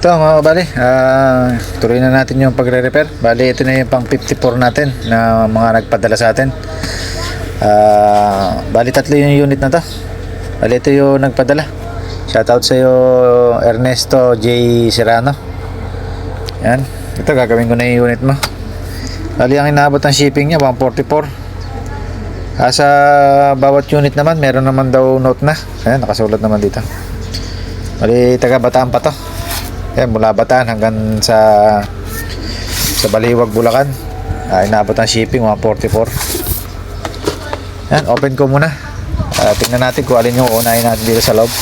Ito mga kabali, tuloy na natin yung pagre-repair. Bali ito na yung pang 54 natin na mga nagpadala sa atin. Bali tatlo yung unit na to. Bali ito yung nagpadala. Shoutout sa iyo Ernesto J. Serrano. Yan, ito gagawin ko na yung unit mo. Bali ang inaabot ng shipping niya 144. Sa bawat unit naman meron naman daw note na. Ayan, nakasulat naman dito. Bali taga Bataan pa to. Ayan, mula Bataan hanggang sa Baliwag, Bulacan. Inaabot ang shipping 144. Ayan, open ko muna. Tingnan natin kung alin yung unahin natin dito sa loob.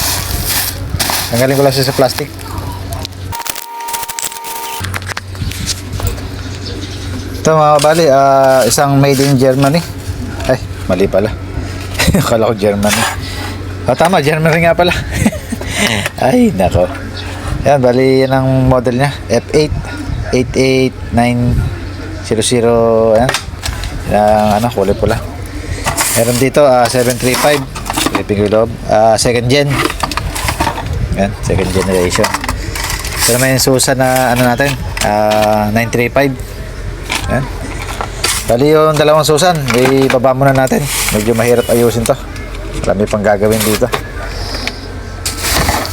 Tanggalin ko lang siya sa plastic. Ito mga kabali, isang made in Germany. Ay, mali pala. Akala ko Germany. Tama, Germany nga pala. Ay, nako. Yan, bali yan ang model niya. F8 88900. Ayan. Yung kulay pula. Meron dito 735. Sleeping loob. Second gen. Yan, second generation. Pero may susa na natin. 935. Yan. Bali yung dalawang susan, ibaba muna natin. Medyo mahirap ayusin to. Marami pang gagawin dito.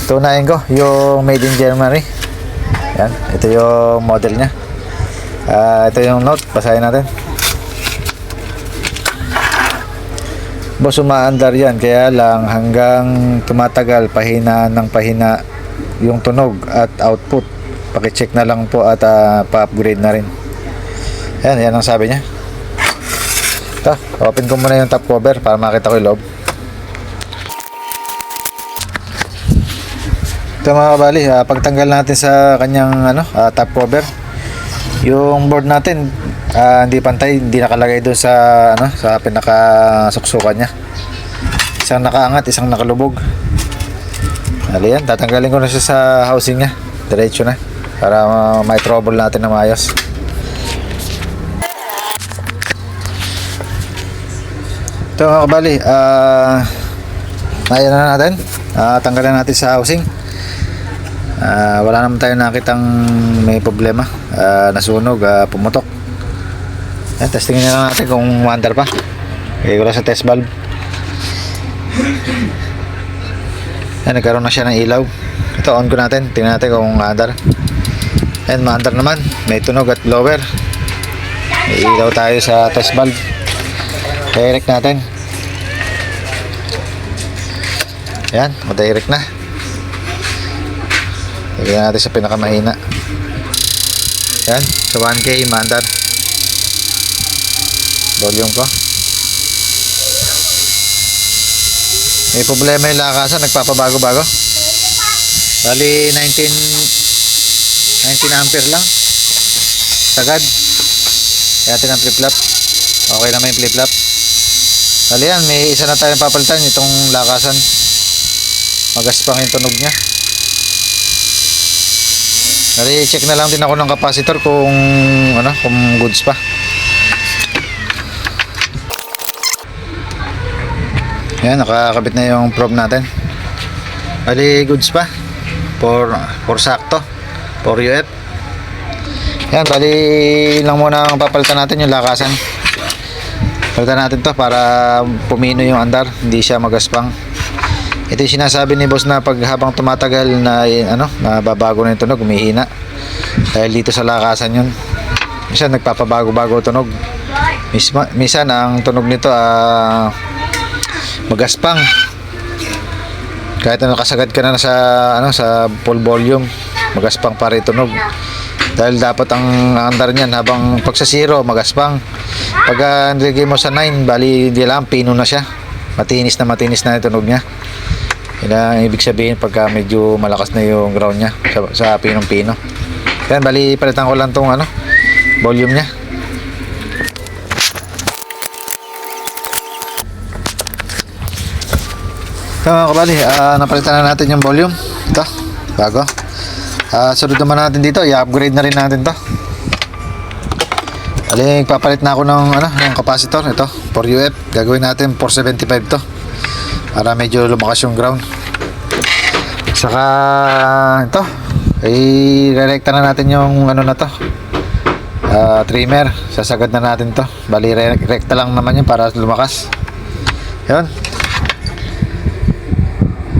Tunahin ko yung made in Germany. Yan, ito yung model nya. Ito yung note, basahin natin. Boss, umaandar yan, kaya lang hanggang tumatagal pahina ng pahina yung tunog at output. Paki-check na lang po at pa-upgrade na rin. Yan ang sabi niya. Ito, open ko muna yung top cover para makita ko yung loob. Ito mga kabali, pagtanggal natin sa kanyang top cover, yung board natin hindi pantay, hindi nakalagay doon sa pinakasuksukan niya. Isang nakaangat, isang nakalubog. Yan, tatanggalin ko na siya sa housing niya. Diretso na para may trouble natin na maayos. Ito mga kabali, ayan na natin. Tanggalin natin sa housing. Wala naman tayo nakitang may problema, nasunog, pumutok. Yan, testingin na lang natin kung maandar pa. Okay, wala sa test valve. Yan, nagkaroon na siya ng ilaw. Ito, on ko natin, tingnan natin kung maandar. Yan, maandar naman, may tunog at blower. May ilaw tayo sa test valve. Direct natin. Yan, madirect na. Lagyan natin sa pinakamahina. Yan, sa 1K maandar. Volume ko. May problema yung lakasan, nagpapabago-bago. Bali 19 ampere lang. Sagad. Kaya natin ang flip-flop. Okay naman yung flip-flop. Bali yan, may isa na tayong papalitan. Itong lakasan, magaspang yung tunog nya. Nari-check na lang din ako ng capacitor kung goods pa. Ayan, nakakabit na yung probe natin. Bali goods pa. For sakto. For UF. Ayan, bali lang muna ang papalitan natin yung lakasan. Palitan natin to para pumino yung andar, hindi siya magaspang. Ito yung sinasabi ni boss na pag habang tumatagal na nababago na yung tunog, umihina. Dahil dito sa lakasan yun. Minsan nagpapabago-bago tunog. Minsan ang tunog nito magaspang. Kahit nakasagad ka na sa full volume, magaspang pa rin tunog. Dahil dapat ang andar niyan habang pag sa 0 magaspang. Pag nilagay mo sa 9, bali di lang pino na siya. Matinis na yung tunog niya. Yan ang ibig sabihin pagka medyo malakas na yung ground nya sa pinong-pino. Yan, bali palitan ko lang tong volume nya. So mga kabali, napalitan na natin yung volume. Ito, bago. Sunod naman natin dito, i-upgrade na rin natin to. Bali, papalit na ako ng capacitor. Ito, 4UF. Gagawin natin 475 to. Para medyo lumakas yung ground. Saka ito, i-rerekta na natin yung ano na to, trimmer. Sasagad na natin to. Bali rekta lang naman yun para lumakas. Yun.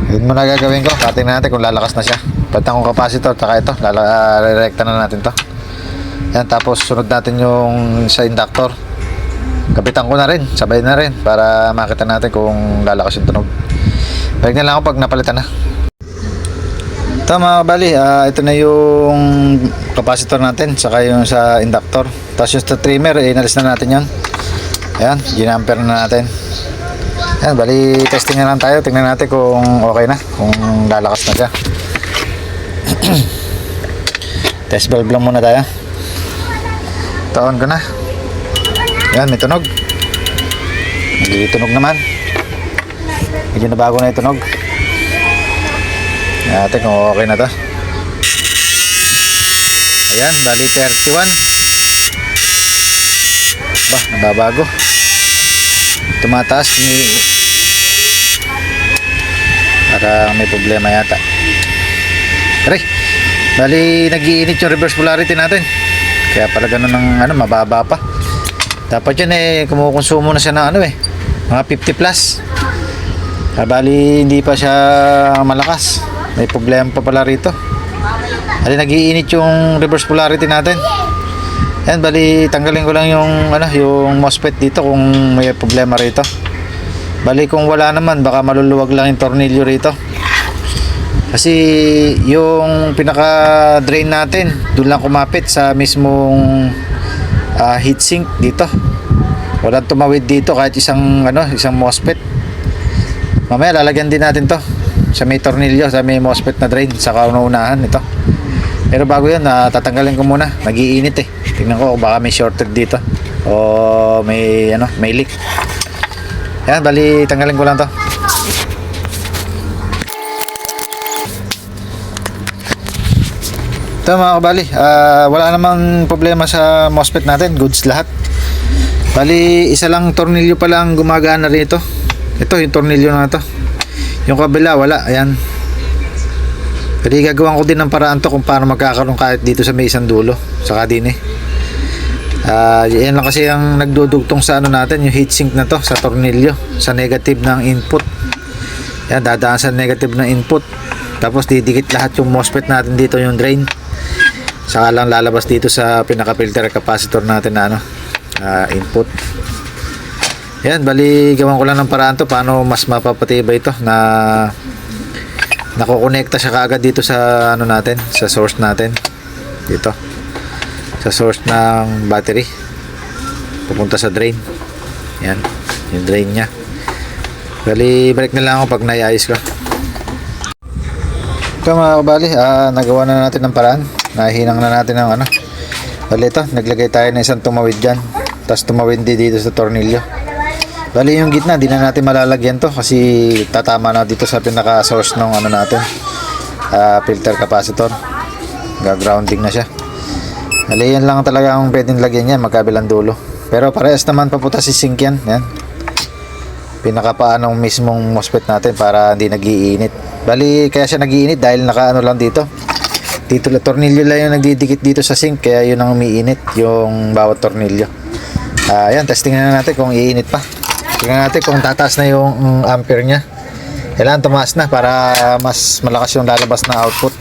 Yun muna gagawin ko. Tingnan natin kung lalakas na siya. Palitan kong capacitor, tsaka ito rerekta na natin to. Yan, tapos sunod natin yung sa inductor. Kapitan ko na rin, sabay na rin para makita natin kung lalakas yung tunog. Balik na lang ako pag napalitan na. Ito mga kabali, ito na yung capacitor natin, saka yung sa inductor. Tapos yung sa trimmer, inalis na natin yan. Ayan, ginamper na natin. Ayan, bali testing na lang tayo. Tingnan natin kung okay na, kung lalakas na siya. Test valve lang muna tayo. Taon ko na. Ayan, may tunog. Nagtunog naman. Medyo nabago na yung tunog. Natin kung okay na to. Ayan, bali 31. Ba, nababago. Tumataas ni para may problema yata. Aray, bali nag-iinit yung reverse polarity natin. Kaya pala ganun ng ano, mababa pa. Dapat yan kumukonsumo na siya ng ano mga 50 plus. Bali hindi pa siya malakas. May problema pa pala rito. Bali nag-iinit yung reverse polarity natin. Yan, bali tanggalin ko lang yung yung MOSFET dito kung may problema rito. Bali kung wala naman, baka maluluwag lang yung tornilyo rito. Kasi yung pinaka drain natin doon lang kumapit sa mismong heatsink dito. Walang tumawid dito kahit isang MOSFET. Mamaya lalagyan din natin to sa may tornilyo, sa may MOSFET na drain sa kaunahan ito. Pero bago yan, tatanggalin ko muna. Nag-iinit Tingnan ko baka may shorted dito o may may leak. Yan, bali tanggalin ko lang to. Ito mga kabali, wala namang problema sa MOSFET natin, goods lahat. Bali isa lang tornilyo pa lang gumagana rito. Ito yung tornilyo na to. Yung kabila wala, ayan. Kasi gagawin ko din ng paraan to kung paano magkakaroon kahit dito sa may isang dulo, saka din yan lang kasi ang nagdudugtong sa natin, yung heatsink na to sa tornilyo, sa negative ng input. Yan, dadaan sa negative ng input. Tapos didikit lahat yung MOSFET natin dito, yung drain. Saka lang lalabas dito sa pinaka filter capacitor natin na input. Yan, bali gawan ko lang ng paraan to paano mas mapapatibay ito na nakokonekta siya kaagad dito sa natin, sa source natin dito, sa source ng battery pupunta sa drain. Yan, yung drain nya. Bali balik na lang ako pag naiayos ko. Ito mga kabali, nagawa na natin ng paraan. Nahinang na natin ng bali ito, naglagay tayo ng isang tumawid dyan, tapos tumawid dito sa tornilyo. Bali yung gitna, di na natin malalagyan to kasi tatama na dito sa pinaka source ng natin, filter capacitor. Ga-grounding na siya. Bali yan lang talaga ang pwedeng lagyan yan, magkabilang dulo. Pero parehas naman papunta si sink yan. Yan, pinakapaanong mismong MOSFET natin para hindi nag-iinit. Bali kaya siya nag-iinit dahil nakaano lang dito. Dito lang tornilyo lang yung nagdidikit dito sa sink, kaya yun ang umiinit yung bawat tornilyo. Ayan, testing na natin kung iinit pa. Tingnan natin kung tataas na yung ampere nya. Kailangan tumaas na para mas malakas yung lalabas na output.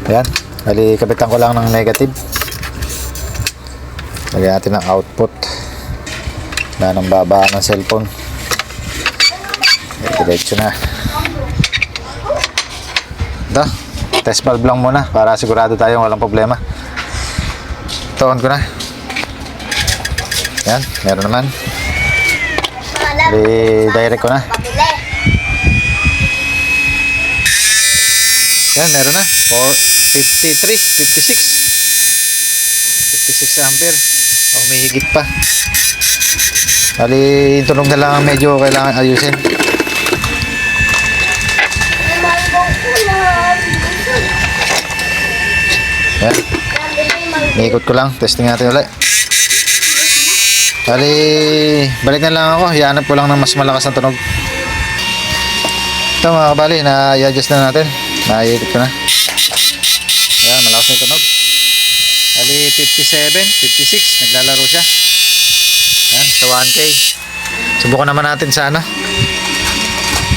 Ayan, bali kapitan ko lang ng negative. Lagyan natin ng output na ng baba ng cellphone. Diretso na. Ito, test valve lang muna para sigurado tayong walang problema. Ito, on ko na. Yan, meron naman. Direct ko na. Yan, meron na. 53, 56 ampere. May higit pa. Bali, yung tunog na lang ang medyo kailangan ayusin. Yan. Iikot ko lang. Testing natin ulit. Bali, balik na lang ako. Hihanap ko lang ng mas malakas na tunog. Ito mga kabali, na i-adjust na natin. Naiikot ko na. Ayan, malakas na yung tunog. Bali, 57, 56. Naglalaro siya. Ayan, sa 1K. Subukan naman natin sa ano.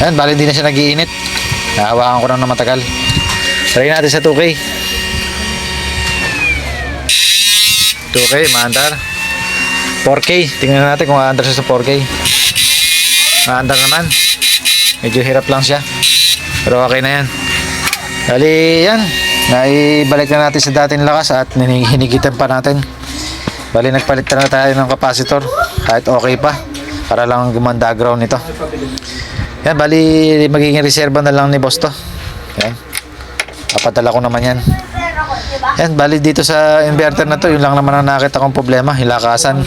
Ayan, bali hindi na siya nag-iinit. Nahawakan ko na matagal. Try natin sa 2K. 2K, maandar. 4K. Tingnan natin kung maandar siya sa 4K. Maandar naman. Medyo hirap lang siya. Pero okay na yan. Bali, yan. Naibalik na natin sa dating lakas at hinigitan pa natin. Bali, nagpalit na tayo ng capacitor. Kahit okay pa. Para lang gumanda ground nito. Yan, bali, magiging reserva na lang ni boss to. Yan. Papadala ko naman yan. Yan, bali dito sa inverter na to, yun lang naman ang nakita kong problema. Hilakasan.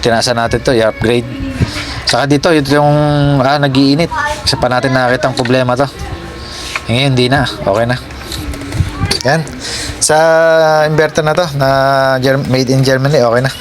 Tinasa natin to, i-upgrade. Saka dito, ito yung nag-iinit. Isa pa natin nakita ang problema to. Ngayon, hindi na. Okay na. Yan. Sa inverter na to, na made in Germany, okay na.